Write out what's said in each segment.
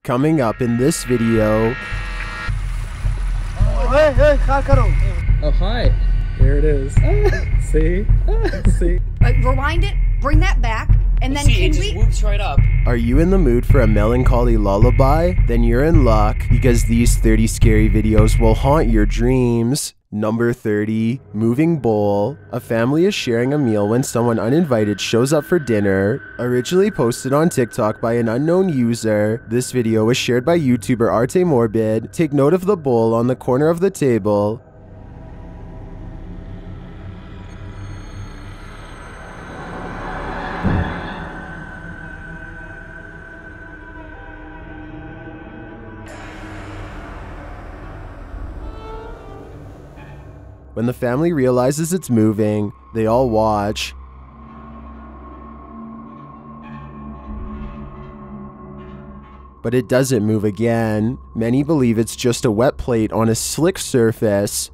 Coming up in this video. Oh, hi. There it is. See? See? Rewind it, bring that back, and then it just whoops right up. Are you in the mood for a melancholy lullaby? Then you're in luck, because these 30 scary videos will haunt your dreams. Number 30, moving bowl. A family is sharing a meal when someone uninvited shows up for dinner. Originally posted on TikTok by an unknown user, this video was shared by YouTuber Arte Morbid. Take note of the bowl on the corner of the table. When the family realizes it's moving, they all watch. But it doesn't move again. Many believe it's just a wet plate on a slick surface.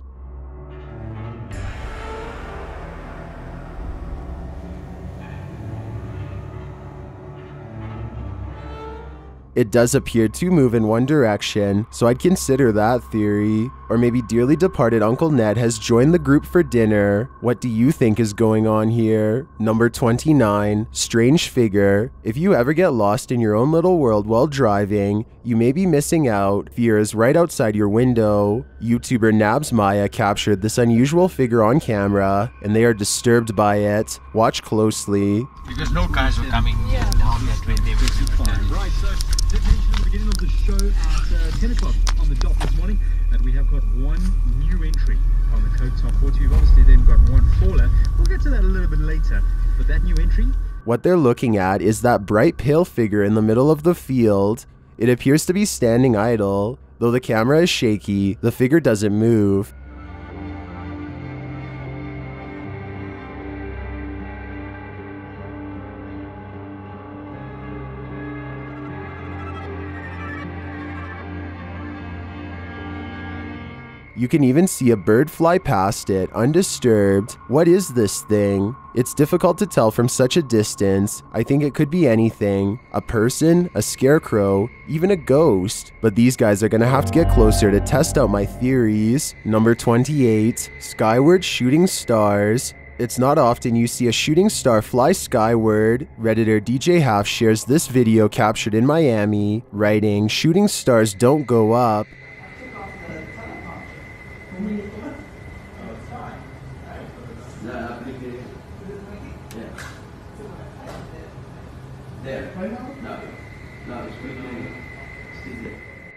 It does appear to move in one direction, so I'd consider that theory. Or maybe dearly departed Uncle Ned has joined the group for dinner. What do you think is going on here? Number 29, strange figure. If you ever get lost in your own little world while driving, you may be missing out. Fear is right outside your window. YouTuber Nabs Maya captured this unusual figure on camera, and they are disturbed by it. Watch closely. Because no cars were coming down that way, they were returning. Right, so did mention at the beginning of the show at 10 o'clock on the dot this morning that we have got one new entry on the Coke Top 40. We've obviously then got one faller. We'll get to that a little bit later, but that new entry... What they're looking at is that bright pale figure in the middle of the field. It appears to be standing idle. Though the camera is shaky, the figure doesn't move. You can even see a bird fly past it, undisturbed. What is this thing? It's difficult to tell from such a distance. I think it could be anything. A person, a scarecrow, even a ghost. But these guys are gonna have to get closer to test out my theories. Number 28, skyward shooting stars. It's not often you see a shooting star fly skyward. Redditor DJ Half shares this video captured in Miami, writing, "Shooting stars don't go up."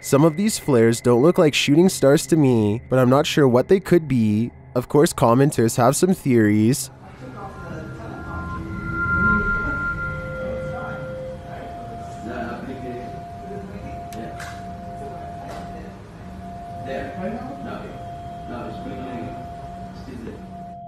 Some of these flares don't look like shooting stars to me, but I'm not sure what they could be. Of course, commenters have some theories.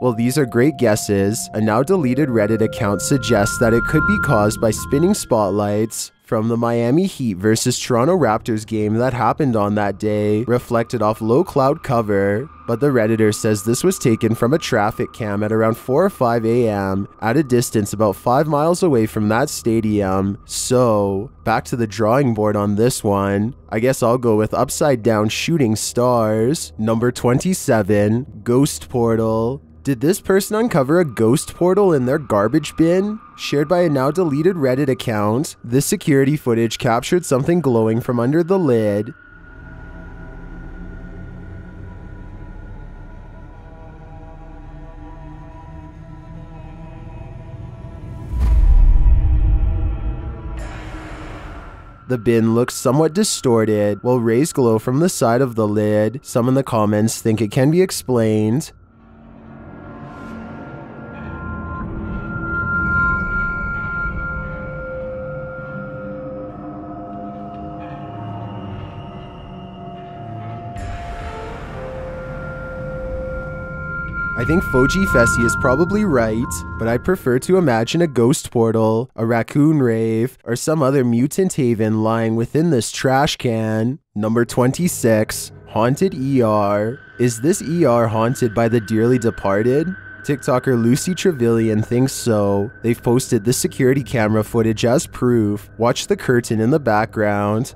Well, these are great guesses. A now deleted Reddit account suggests that it could be caused by spinning spotlights from the Miami Heat versus Toronto Raptors game that happened on that day, reflected off low cloud cover. But the Redditor says this was taken from a traffic cam at around 4 or 5 a.m. at a distance about 5 miles away from that stadium. So, back to the drawing board on this one. I guess I'll go with upside down shooting stars. Number 27, ghost portal. Did this person uncover a ghost portal in their garbage bin? Shared by a now deleted Reddit account, this security footage captured something glowing from under the lid. The bin looks somewhat distorted, while rays glow from the side of the lid. Some in the comments think it can be explained. I think Foji Fessy is probably right, but I prefer to imagine a ghost portal, a raccoon rave, or some other mutant haven lying within this trash can. Number 26, haunted ER. Is this ER haunted by the dearly departed? TikToker Lucy Trevelyan thinks so. They've posted this security camera footage as proof. Watch the curtain in the background.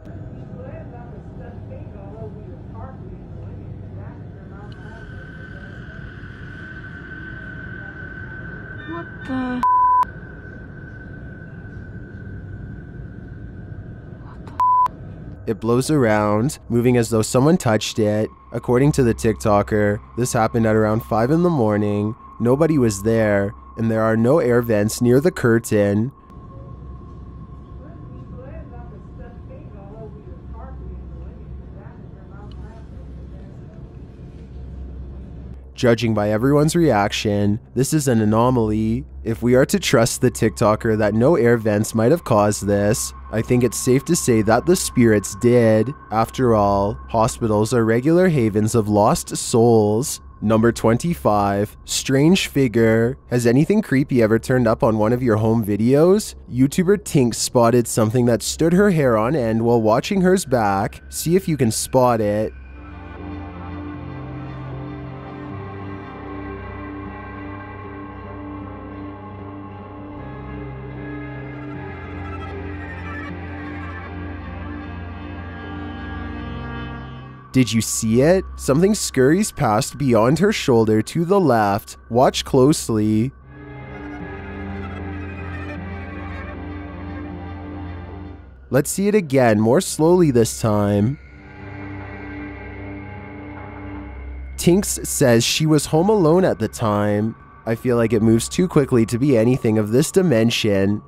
It blows around, moving as though someone touched it. According to the TikToker, this happened at around 5 in the morning. Nobody was there, and there are no air vents near the curtain. Judging by everyone's reaction, this is an anomaly. If we are to trust the TikToker that no air vents might have caused this, I think it's safe to say that the spirits did. After all, hospitals are regular havens of lost souls. Number 25, strange figure. Has anything creepy ever turned up on one of your home videos? YouTuber Tink spotted something that stood her hair on end while watching hers back. See if you can spot it. Did you see it? Something scurries past beyond her shoulder to the left. Watch closely. Let's see it again, more slowly this time. Tinks says she was home alone at the time. I feel like it moves too quickly to be anything of this dimension.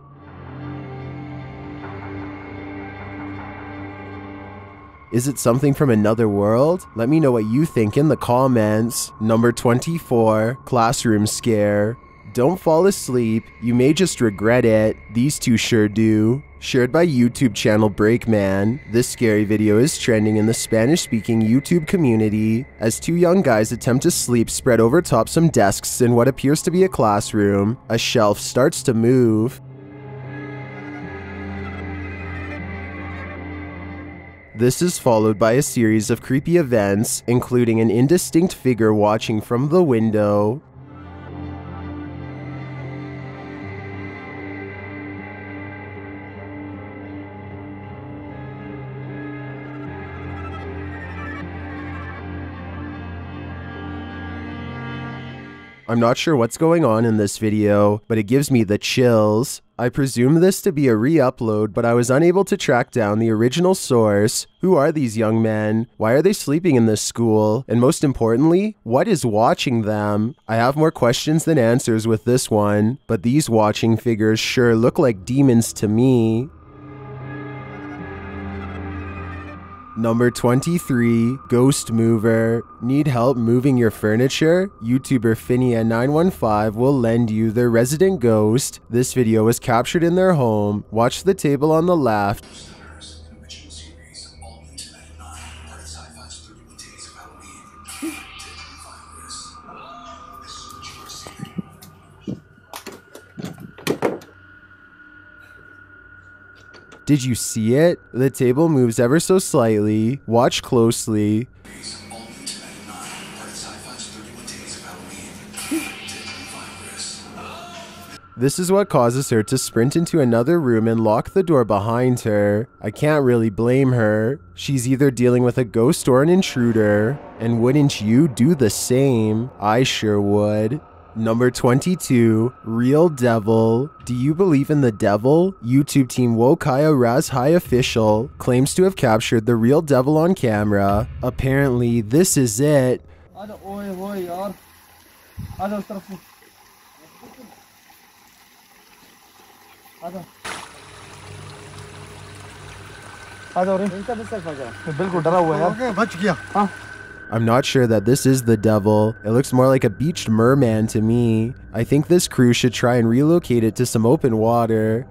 Is it something from another world? Let me know what you think in the comments. Number 24, classroom scare. Don't fall asleep, you may just regret it. These two sure do. Shared by YouTube channel Breakman, this scary video is trending in the Spanish-speaking YouTube community as two young guys attempt to sleep spread over top some desks in what appears to be a classroom. A shelf starts to move. This is followed by a series of creepy events, including an indistinct figure watching from the window. I'm not sure what's going on in this video, but it gives me the chills. I presume this to be a re-upload, but I was unable to track down the original source. Who are these young men? Why are they sleeping in this school? And most importantly, what is watching them? I have more questions than answers with this one, but these watching figures sure look like demons to me. Number 23, Ghost Mover. Need help moving your furniture? YouTuber Finia915 will lend you their resident ghost. This video was captured in their home. Watch the table on the left. Did you see it? The table moves ever so slightly. Watch closely. This is what causes her to sprint into another room and lock the door behind her. I can't really blame her. She's either dealing with a ghost or an intruder. And wouldn't you do the same? I sure would. Number 22, Real Devil. Do you believe in the devil? YouTube team Wokaya Raz High Official claims to have captured the real devil on camera. Apparently, this is it. I'm not sure that this is the devil. It looks more like a beached merman to me. I think this crew should try and relocate it to some open water.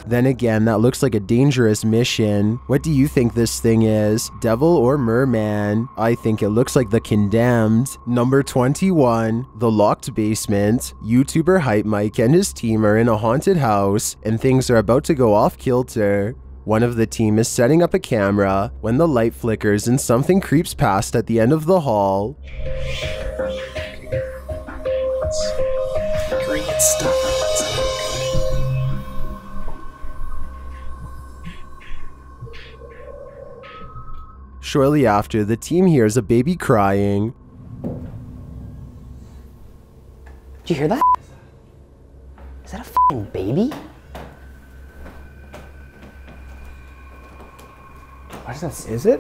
Then again, that looks like a dangerous mission. What do you think this thing is? Devil or merman? I think it looks like the Condemned. Number 21, The Locked Basement. YouTuber Hype Mike and his team are in a haunted house, and things are about to go off kilter. One of the team is setting up a camera when the light flickers and something creeps past at the end of the hall. Green stuff. Shortly after, the team hears a baby crying. Did you hear that? Is that a f***ing baby? What is this? Is it?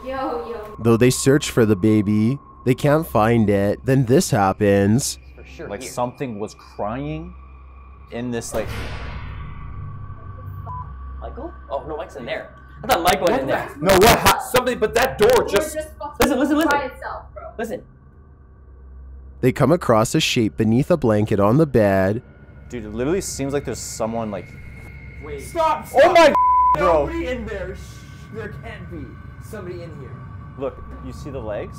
Yo. Though they search for the baby, they can't find it. Then this happens. For sure. Like Here. something was crying in this like. Michael? Oh no, Mike's in there. I thought Mike went in there. No, what? Something, but that door just. Listen. By itself, bro. Listen. They come across a shape beneath a blanket on the bed. Dude, it literally seems like there's someone like. Wait. Stop! Oh my bro! Nobody in there. There can't be somebody in here. Look, you see the legs?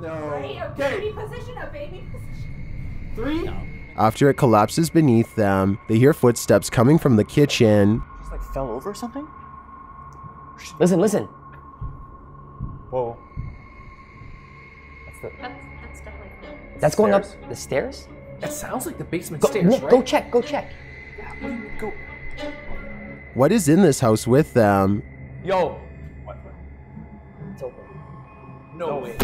No. Right? A baby position, a baby position. 3? No. After it collapses beneath them, they hear footsteps coming from the kitchen. Just like fell over or something? Listen. Whoa. That's definitely. That's going up Stairs? the stairs? That sounds like the basement Go, stairs, right? Go check. Go. What is in this house with them? Yo. What? It's open. No way.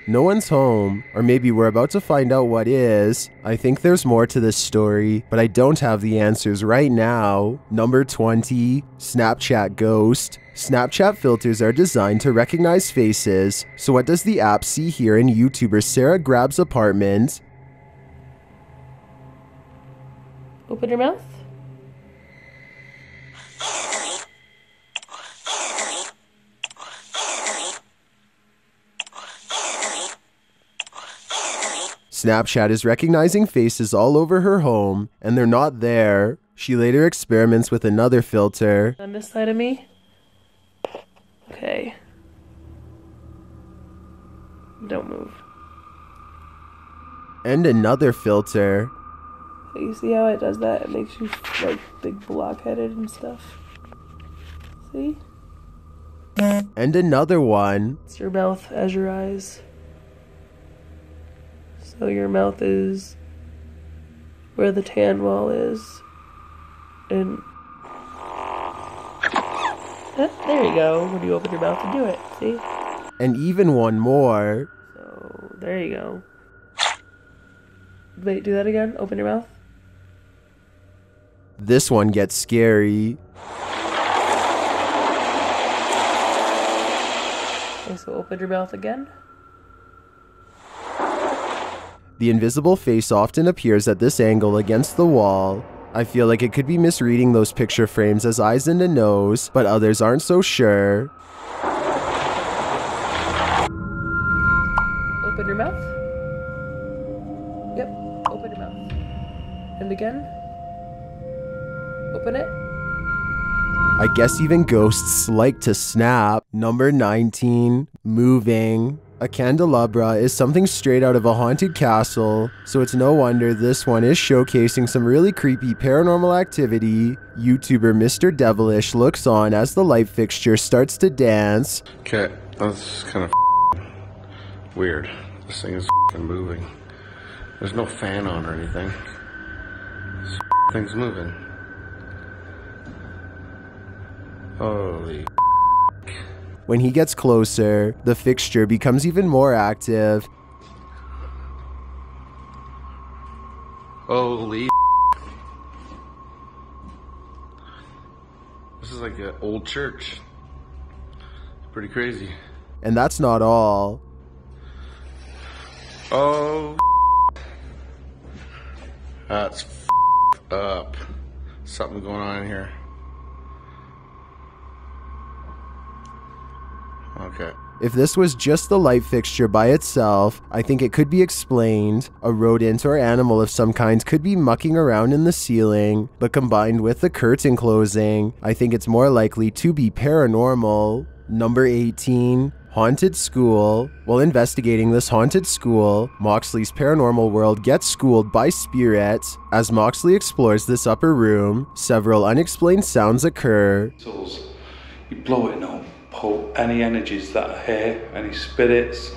No one's home, or maybe we're about to find out what is. I think there's more to this story, but I don't have the answers right now. Number 20, Snapchat Ghost. Snapchat filters are designed to recognize faces, so what does the app see here in YouTuber Sarah Grab's apartment? Open your mouth. Snapchat is recognizing faces all over her home, and they're not there. She later experiments with another filter. On this side of me. Okay. Don't move. And another filter. You see how it does that? It makes you like big blockheaded and stuff. See? And another one. It's your mouth as your eyes. So your mouth is where the tan wall is. And there you go. When you open your mouth to do it, see? And even one more. So there you go. Wait, do that again. Open your mouth. This one gets scary. Okay, so open your mouth again. The invisible face often appears at this angle against the wall. I feel like it could be misreading those picture frames as eyes and a nose, but others aren't so sure. Open your mouth. Yep, open your mouth. And again. Open it. I guess even ghosts like to snap. Number 19, moving. A candelabra is something straight out of a haunted castle, so it's no wonder this one is showcasing some really creepy paranormal activity. YouTuber Mr. Devilish looks on as the light fixture starts to dance. Okay, that's kind of weird. This thing is moving. There's no fan on or anything. This thing's moving. Holy. When he gets closer, the fixture becomes even more active. Holy. This is like an old church. It's pretty crazy. And that's not all. Oh. That's up. Something going on in here. Okay. If this was just the light fixture by itself, I think it could be explained. A rodent or animal of some kind could be mucking around in the ceiling, but combined with the curtain closing, I think it's more likely to be paranormal. Number 18, haunted school. While investigating this haunted school, Moxley's paranormal world gets schooled by spirits. As Moxley explores this upper room, several unexplained sounds occur. You blow it now. Pull any energies that are here, any spirits.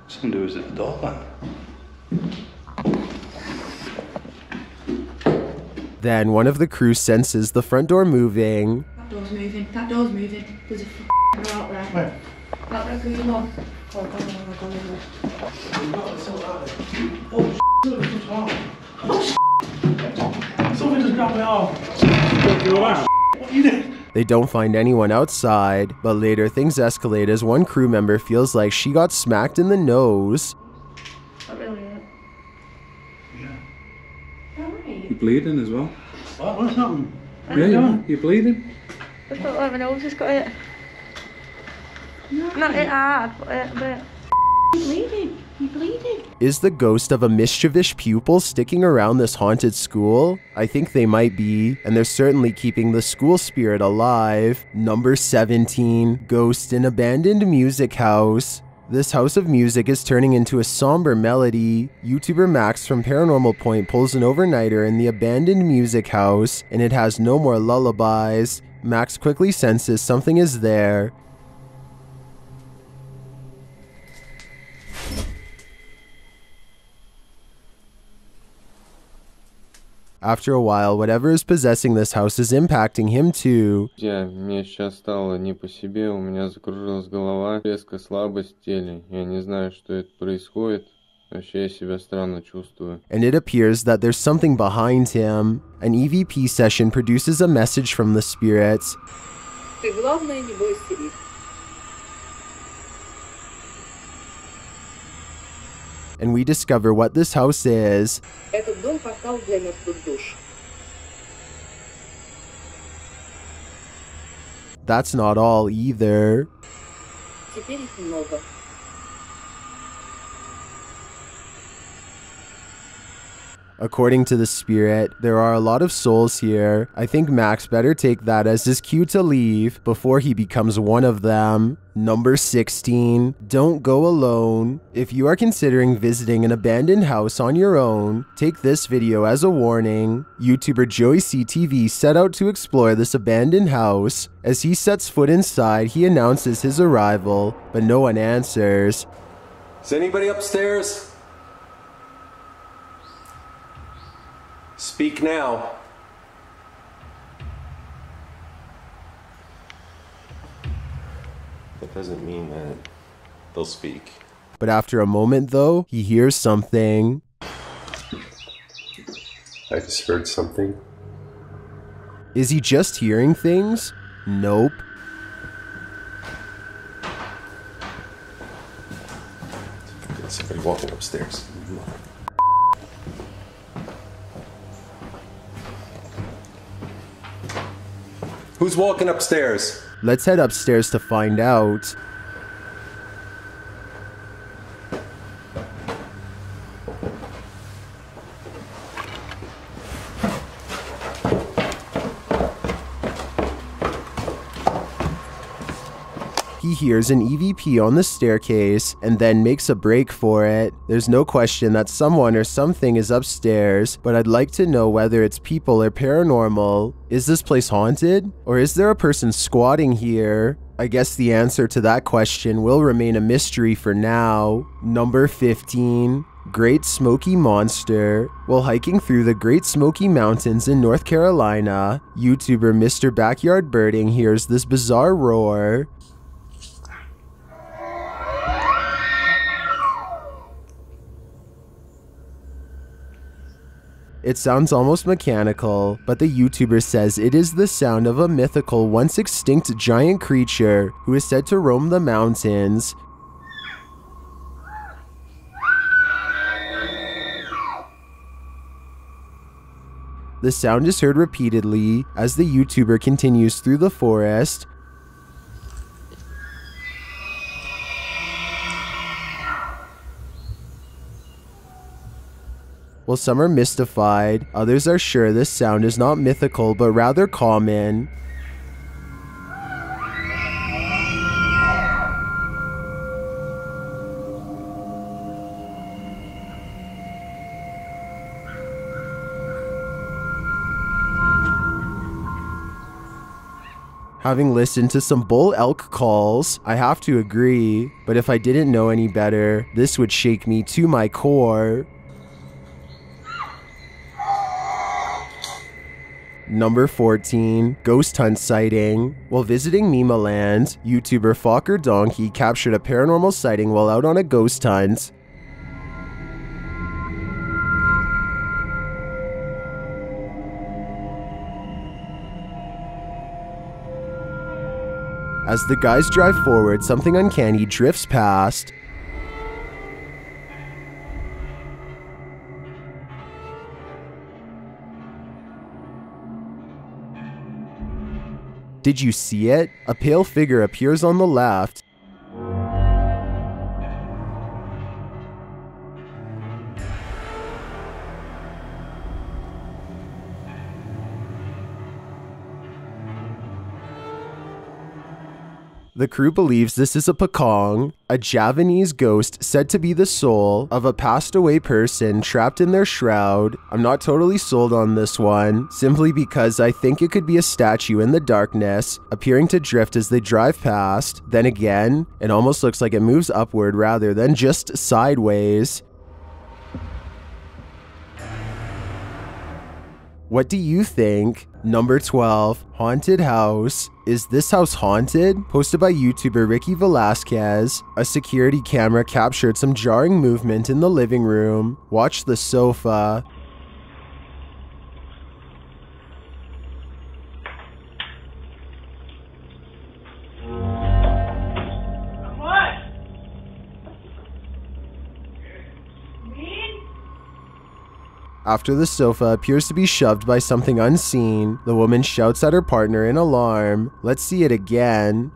Somebody was at the door then. Then one of the crew senses the front door moving. That door's moving. That door's moving. There's a out there. Where? Out there, green one. Oh, something just grabbed my arm. What are you doing? They don't find anyone outside, but later things escalate as one crew member feels like she got smacked in the nose. Not really it. Yeah. Alright. You're bleeding as well. What's happening? Yeah, you're bleeding. I felt like my nose just got hit. Not hit hard, but a bit. You're bleeding. You're bleeding. Is the ghost of a mischievous pupil sticking around this haunted school? I think they might be, and they're certainly keeping the school spirit alive. Number 17, Ghost in Abandoned Music House. This house of music is turning into a somber melody. YouTuber Max from Paranormal Point pulls an overnighter in the abandoned music house, and it has no more lullabies. Max quickly senses something is there. After a while, whatever is possessing this house is impacting him too. Мне сейчас стало не по себе, у меня закружилась голова, резкая слабость в теле. Я не знаю, что это происходит. Вообще я себя странно чувствую. And it appears that there's something behind him. An EVP session produces a message from the spirits. Ты главное не бойся их. And we discover what this house is. Этот дом портал для мертвых душ. That's not all either. Теперь их много. According to the spirit, there are a lot of souls here. I think Max better take that as his cue to leave before he becomes one of them. Number 16, don't go alone. If you are considering visiting an abandoned house on your own, take this video as a warning. YouTuber Joey CTV set out to explore this abandoned house. As he sets foot inside, he announces his arrival, but no one answers. Is anybody upstairs? Speak now. That doesn't mean that they'll speak. But after a moment though, he hears something. I just heard something. Is he just hearing things? Nope. There's somebody walking upstairs. Who's walking upstairs? Let's head upstairs to find out. He hears an EVP on the staircase and then makes a break for it. There's no question that someone or something is upstairs, but I'd like to know whether it's people or paranormal. Is this place haunted? Or is there a person squatting here? I guess the answer to that question will remain a mystery for now. Number 15. Great Smoky Monster. While hiking through the Great Smoky Mountains in North Carolina, YouTuber Mr. Backyard Birding hears this bizarre roar. It sounds almost mechanical, but the YouTuber says it is the sound of a mythical, once extinct giant creature who is said to roam the mountains. The sound is heard repeatedly as the YouTuber continues through the forest. While some are mystified, others are sure this sound is not mythical but rather common. Having listened to some bull elk calls, I have to agree, but if I didn't know any better, this would shake me to my core. Number 14, ghost hunt sighting. While visiting Mima Land, YouTuber Fokker Donkey captured a paranormal sighting while out on a ghost hunt. As the guys drive forward, something uncanny drifts past. Did you see it? A pale figure appears on the left. The crew believes this is a Pakong, a Javanese ghost said to be the soul of a passed away person trapped in their shroud. I'm not totally sold on this one, simply because I think it could be a statue in the darkness, appearing to drift as they drive past. Then again, it almost looks like it moves upward rather than just sideways. What do you think? Number 12, haunted house. Is this house haunted? Posted by YouTuber Ricky Velasquez. A security camera captured some jarring movement in the living room. Watch the sofa. After the sofa appears to be shoved by something unseen, the woman shouts at her partner in alarm. Let's see it again.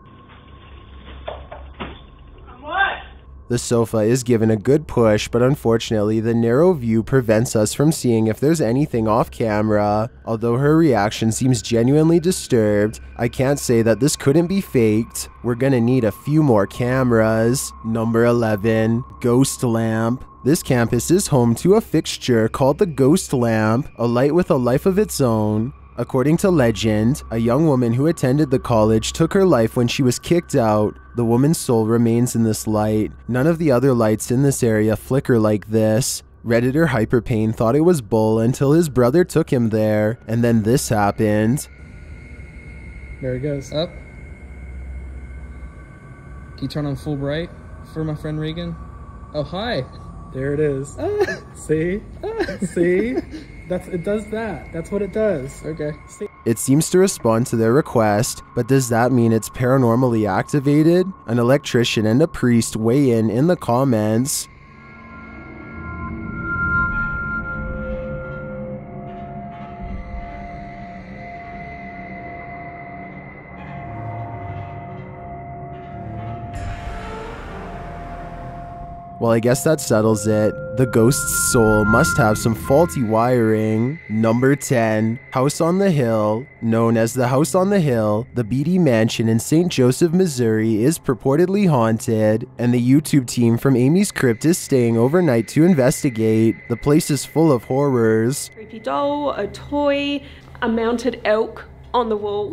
The sofa is given a good push, but unfortunately the narrow view prevents us from seeing if there's anything off camera. Although her reaction seems genuinely disturbed, I can't say that this couldn't be faked. We're gonna need a few more cameras. Number 11, ghost lamp. This campus is home to a fixture called the ghost lamp, a light with a life of its own. According to legend, a young woman who attended the college took her life when she was kicked out. The woman's soul remains in this light. None of the other lights in this area flicker like this. Redditor Hyperpain thought it was bull until his brother took him there, and then this happened. There it goes. Up. Can you turn on full bright for my friend Regan? Oh, hi. There it is. See? See? It does that. That's what it does. Okay. See? It seems to respond to their request, but does that mean it's paranormally activated? An electrician and a priest weigh in the comments. Well, I guess that settles it. The ghost's soul must have some faulty wiring. Number 10, House on the Hill. Known as the House on the Hill, the Beatty Mansion in St. Joseph, Missouri is purportedly haunted, and the YouTube team from Amy's Crypt is staying overnight to investigate. The place is full of horrors. Creepy doll, a toy, a mounted elk on the wall.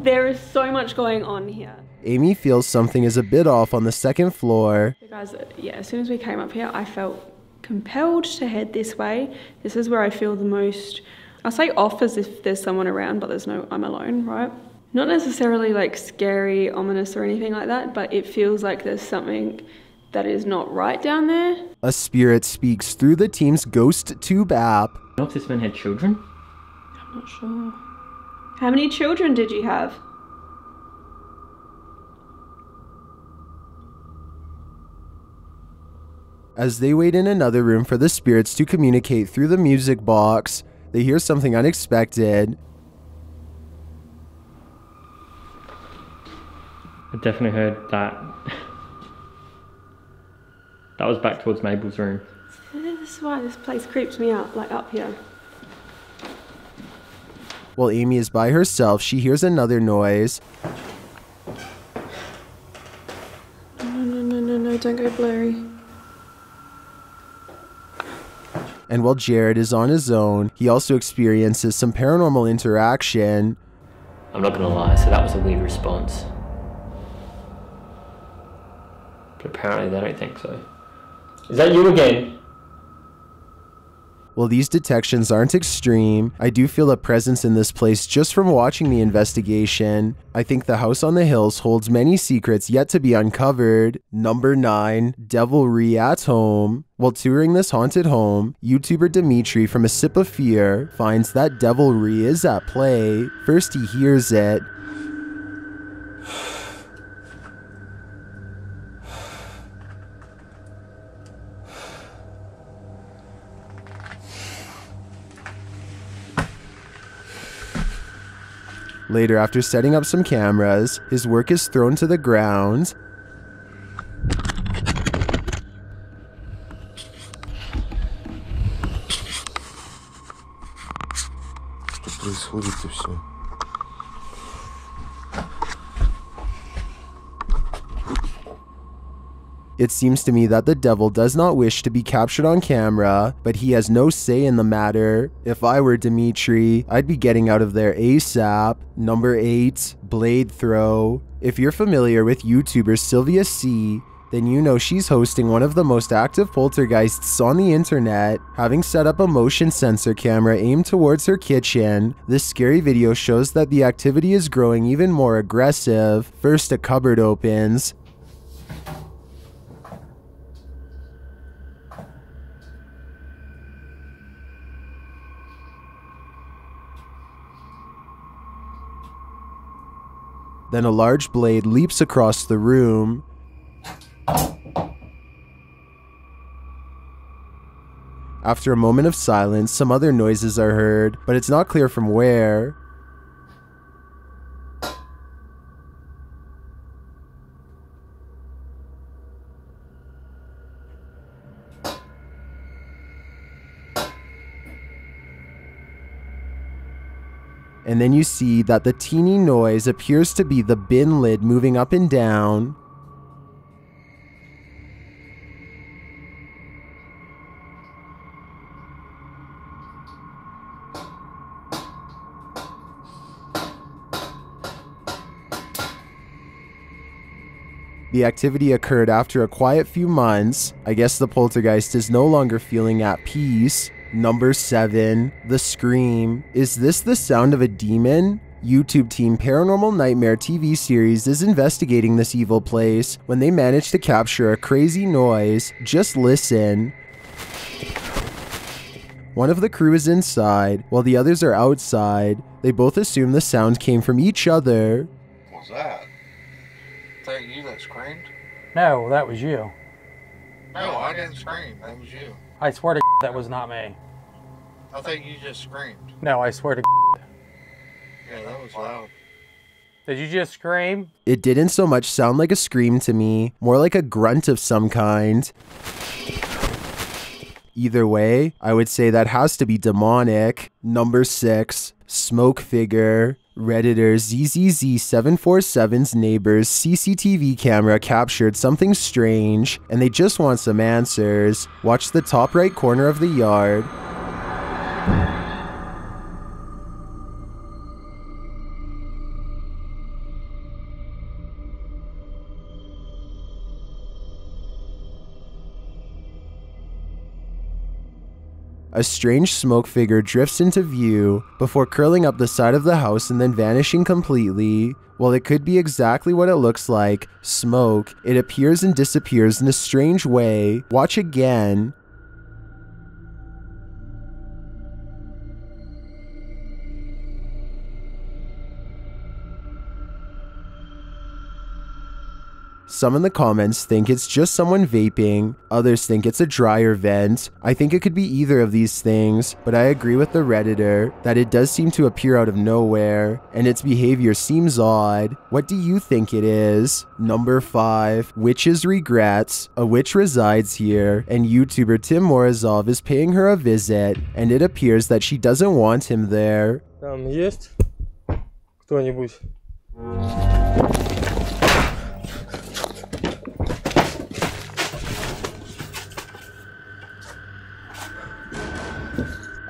There is so much going on here. Amy feels something is a bit off on the second floor. So guys, yeah, as soon as we came up here, I felt compelled to head this way. This is where I feel the most, I say off as if there's someone around, but I'm alone, right? Not necessarily like scary, ominous or anything like that, but it feels like there's something that is not right down there. A spirit speaks through the team's Ghost Tube app. I know if this man had children? I'm not sure. How many children did you have? As they wait in another room for the spirits to communicate through the music box, they hear something unexpected. I definitely heard that. That was back towards Mabel's room. This is why this place creeps me out, like up here. While Amy is by herself, she hears another noise. No, don't go blurry. And while Jared is on his own, he also experiences some paranormal interaction. I'm not gonna lie, so that was a weird response. But apparently they don't think so. Is that you again? While these detections aren't extreme, I do feel a presence in this place just from watching the investigation. I think the house on the hills holds many secrets yet to be uncovered. Number 9, devilry at home. While touring this haunted home, YouTuber Dimitri from A Sip of Fear finds that devilry is at play. First he hears it. Later, after setting up some cameras, his work is thrown to the ground. It seems to me that the devil does not wish to be captured on camera, but he has no say in the matter. If I were Dimitri, I'd be getting out of there ASAP. Number 8, blade throw. If you're familiar with YouTuber Sylvia C, then you know she's hosting one of the most active poltergeists on the internet. Having set up a motion sensor camera aimed towards her kitchen, this scary video shows that the activity is growing even more aggressive. First, a cupboard opens. Then a large blade leaps across the room. After a moment of silence, some other noises are heard, but it's not clear from where. And then you see that the teeny noise appears to be the bin lid moving up and down. The activity occurred after a quiet few months. I guess the poltergeist is no longer feeling at peace. Number 7, the scream. Is this the sound of a demon? YouTube team Paranormal Nightmare TV series is investigating this evil place when they manage to capture a crazy noise. Just listen. One of the crew is inside, while the others are outside. They both assume the sound came from each other. What was that? Is that you that screamed? No, that was you. No, I didn't scream. That was you. I swear to that was not me. I think you just screamed. No, I swear to Yeah, that was loud. Did you just scream? It didn't so much sound like a scream to me, more like a grunt of some kind. Either way, I would say that has to be demonic. Number 6, smoke figure. Redditor ZZZ747's neighbor's CCTV camera captured something strange, and they just want some answers. Watch the top right corner of the yard. A strange smoke figure drifts into view before curling up the side of the house and then vanishing completely. While it could be exactly what it looks like, smoke, it appears and disappears in a strange way. Watch again. Some in the comments think it's just someone vaping, others think it's a dryer vent. I think it could be either of these things, but I agree with the Redditor that it does seem to appear out of nowhere, and its behavior seems odd. What do you think it is? Number 5, Witch's Regrets. A witch resides here, and YouTuber Tim Morozov is paying her a visit, and it appears that she doesn't want him there. Там есть кто-нибудь?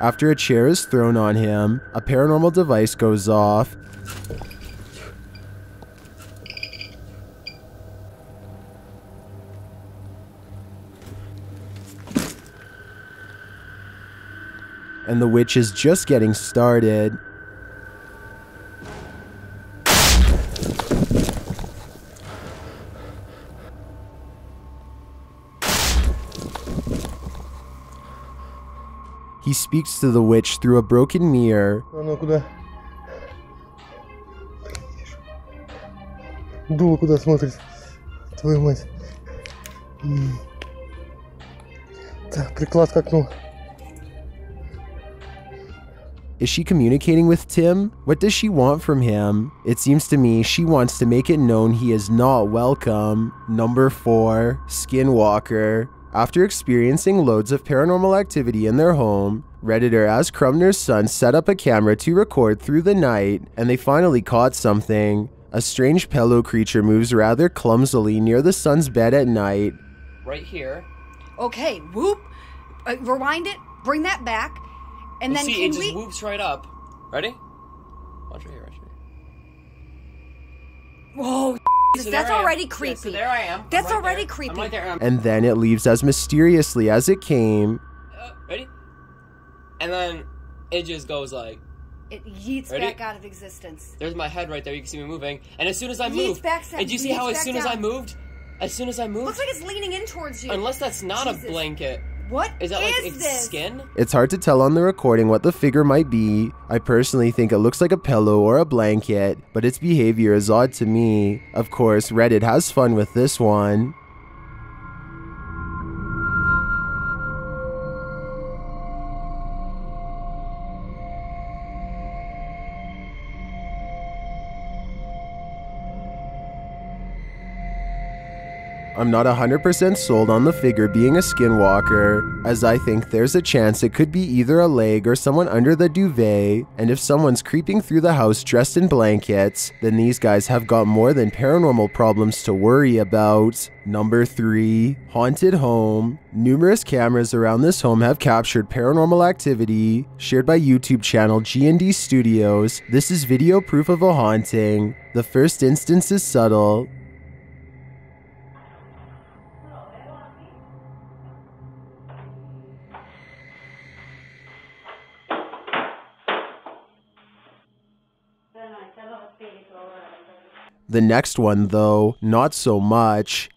After a chair is thrown on him, a paranormal device goes off. and the witch is just getting started. He speaks to the witch through a broken mirror. Дула куда смотрит? Твою мать. Так, приклад к окну. Is she communicating with Tim? What does she want from him? It seems to me she wants to make it known he is not welcome. Number 4, Skinwalker. After experiencing loads of paranormal activity in their home, Redditor As Crumner's son set up a camera to record through the night, and they finally caught something. A strange pillow creature moves rather clumsily near the son's bed at night. Right here. Okay, whoop. Rewind it, bring that back, and then see, it just whoops right up. Ready? Watch right here, watch right here. Whoa, So that's there I am. already Yeah, creepy. so there I am. That's I'm right already there. creepy. I'm right there. And then it leaves as mysteriously as it came. Ready? And then it just goes like... It yeets Ready? back out of existence. There's my head right there. You can see me moving. And as soon as I Yeets moved... back, and do you see how as soon as I moved... As soon as I moved... Looks like it's leaning in towards you. Unless that's not Jesus. a blanket. What Is that like is its this? skin? It's hard to tell on the recording what the figure might be. I personally think it looks like a pillow or a blanket, but its behavior is odd to me. Of course, Reddit has fun with this one. I'm not 100% sold on the figure being a skinwalker, as I think there's a chance it could be either a leg or someone under the duvet, and if someone's creeping through the house dressed in blankets, then these guys have got more than paranormal problems to worry about. Number 3, Haunted Home. Numerous cameras around this home have captured paranormal activity, shared by YouTube channel G&D Studios. This is video proof of a haunting. The first instance is subtle. The next one, though, not so much.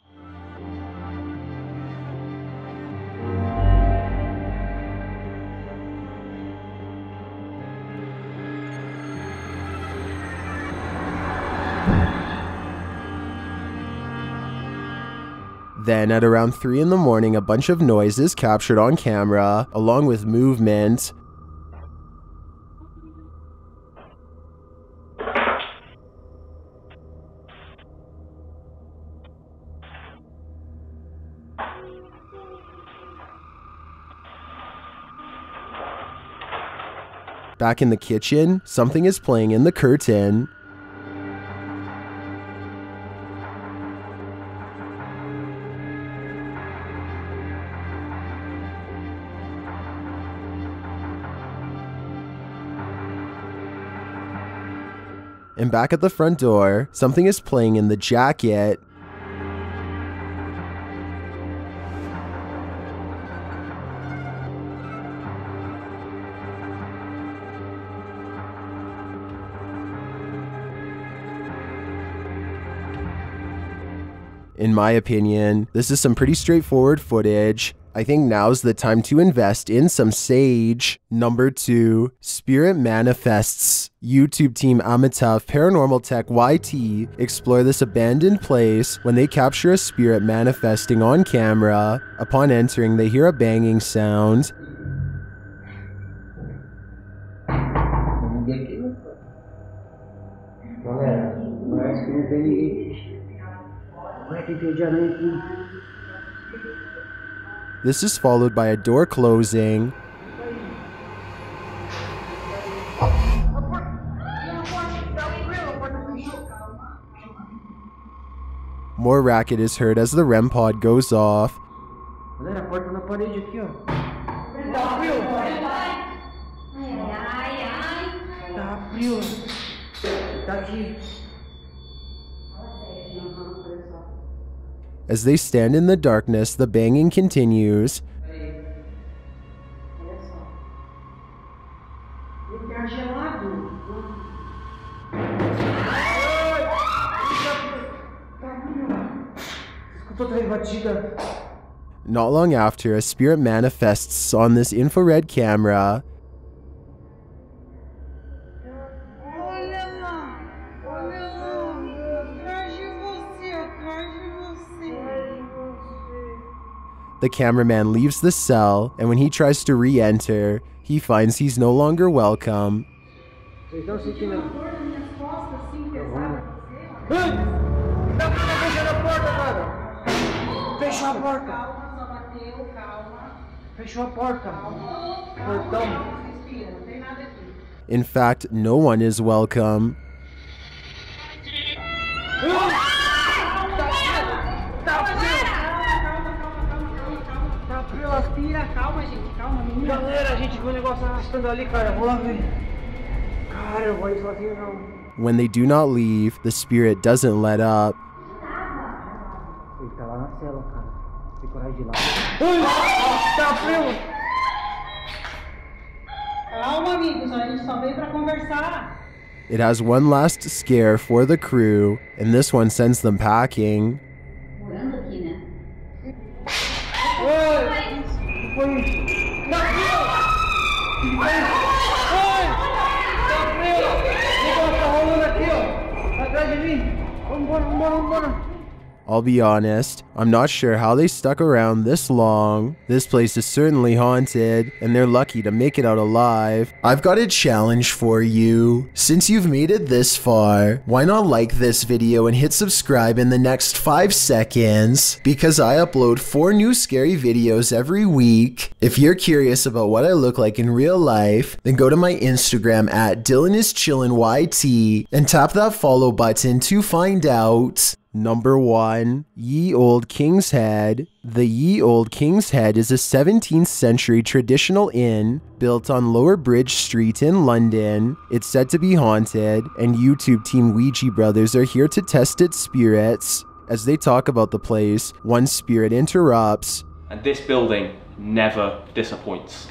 Then at around 3 in the morning, a bunch of noise is captured on camera, along with movement. Back in the kitchen, something is playing in the curtain. And back at the front door, something is playing in the jacket. In my opinion, this is some pretty straightforward footage. I think now's the time to invest in some sage. Number 2, Spirit Manifests. YouTube team Amitav Paranormal Tech YT explore this abandoned place when they capture a spirit manifesting on camera. Upon entering, they hear a banging sound. This is followed by a door closing. More racket is heard as the REM pod goes off. As they stand in the darkness, the banging continues. Not long after, a spirit manifests on this infrared camera. The cameraman leaves the cell, and when he tries to re-enter, he finds he's no longer welcome. In fact, no one is welcome. When they do not leave, the spirit doesn't let up. It has one last scare for the crew, and this one sends them packing. I'll be honest, I'm not sure how they stuck around this long. This place is certainly haunted, and they're lucky to make it out alive. I've got a challenge for you. Since you've made it this far, why not like this video and hit subscribe in the next 5 seconds? Because I upload 4 new scary videos every week. If you're curious about what I look like in real life, then go to my Instagram at DylanIsChillinYT and tap that follow button to find out. Number 1. Ye Olde King's Head. The Ye Olde King's Head is a 17th century traditional inn built on Lower Bridge Street in London. It's said to be haunted, and YouTube team Ouija Brothers are here to test its spirits. As they talk about the place, one spirit interrupts. And this building never disappoints.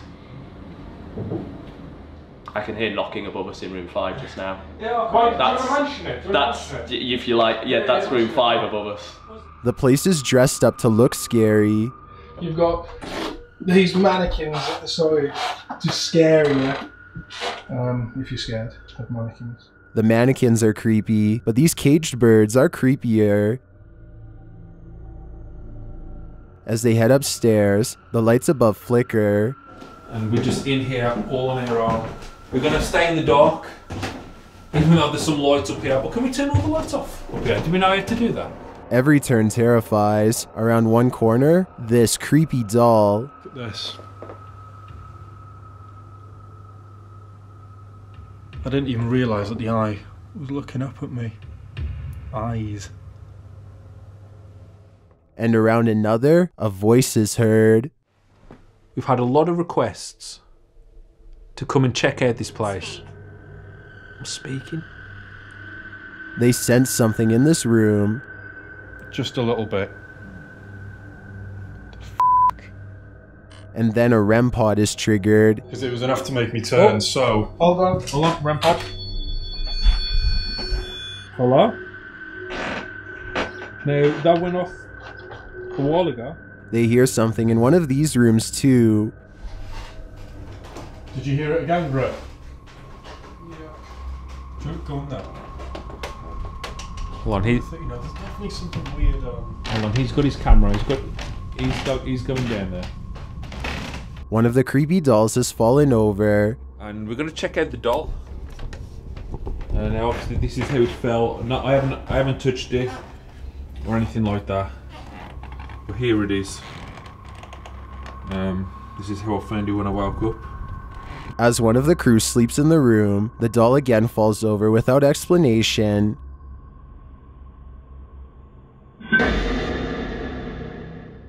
I can hear knocking above us in room 5 just now. Yeah, that's if you like, yeah, that's room 5 above us. The place is dressed up to look scary. You've got these mannequins at the side, just scaring you. If you're scared of mannequins. The mannequins are creepy, but these caged birds are creepier. As they head upstairs, the lights above flicker. And we're just in here all on our own. We're going to stay in the dark, even though there's some lights up here. But can we turn all the lights off up here? Do we know how to do that? Every turn terrifies. Around one corner, this creepy doll. Look at this. I didn't even realise that the eye was looking up at me. Eyes. And around another, a voice is heard. We've had a lot of requests to come and check out this place. I'm speaking. They sense something in this room. Just a little bit. And then a REM pod is triggered. Because it was enough to make me turn, so... Hold on, REM pod. Hello? No, that went off a while ago. They hear something in one of these rooms too. Did you hear it again, bro? Yeah. Sure, go on now. Hold on, there's definitely something weird. Hold on, he's got his camera. He's going down there. One of the creepy dolls has fallen over. And we're gonna check out the doll. Now, obviously, this is how it fell. No, I haven't touched it or anything like that. But here it is. This is how I found it when I woke up. As one of the crew sleeps in the room, the doll again falls over without explanation.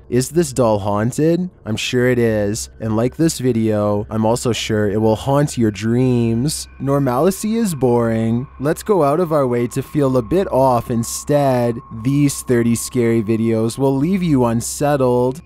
Is this doll haunted? I'm sure it is, and like this video, I'm also sure it will haunt your dreams. Normalcy is boring. Let's go out of our way to feel a bit off instead. These 30 scary videos will leave you unsettled.